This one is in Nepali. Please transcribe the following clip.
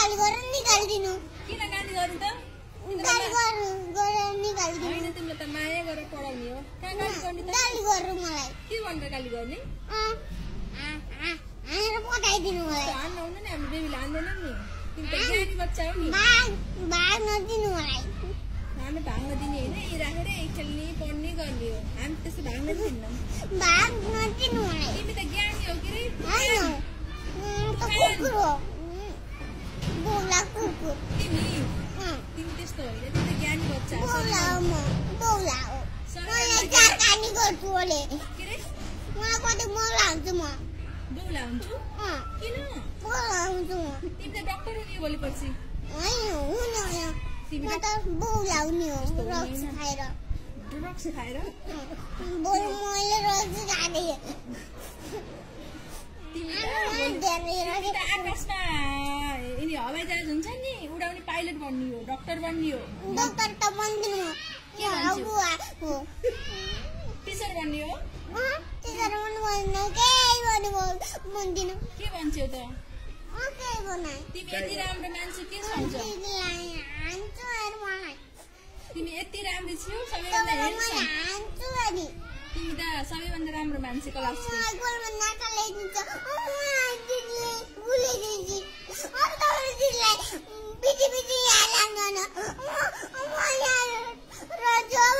गाली गरेर निकाल्दिनु किन गाली गर्नु त गाली गरेर निकाल्दिनु हैन तिमीले त माया गरेर पढाउने हो कहाँ गाली गर्ने त गाली गर्नु मलाई के भनेर गाली गर्ने हानेर पठाइदिनु मलाई हान्न हुँदैन नि हाम्रो बेबीले हान्दैनौँ नि तिमी त ज्ञानी बच्चा हो नि भाग नदिनु मलाई हामी भाग्न दिने होइन यी राखेर खेल्ने पढ्ने गर्ने हो हामी त्यस्तो भाग्न दिन्नौँ भाग नदिनु मलाई तिमी त ज्ञानी हो के रे हैन त कुकुर हो बोला कुकुर तिमी त्यस्तो होइन तिमी त ज्ञानी बच्चा हो बोला हो मलाई जाकानी गर्छु ओले के रे मलाई कति बोला हुन्छु म डौला हुन्छु किन बोला हुन्छु म तिमी त डक्टर हुने हो भोलिपर्सि होइन हुँदैन म त बोला हुने हो रक्स खाएर ड्रग्स खाएर बरु मैले रक्स खाँदै आकाशमा यिनी हवाईजहाज हुन्छ नि उडाउने पाइलट बन्ने हो डक्टर बन्ने हो डक्टर त बन्दिनु हो टिचर बन्ने हो टिचर बन्नु केही गर्नु बन्दिनु के भन्छौ त केही बनाए तिमी यति राम्रो मान्छे के भन्छौ तिमी यति राम्रो छौ सबैभन्दा तिमी त सबैभन्दा राम्रो मान्छे क्लासको र जब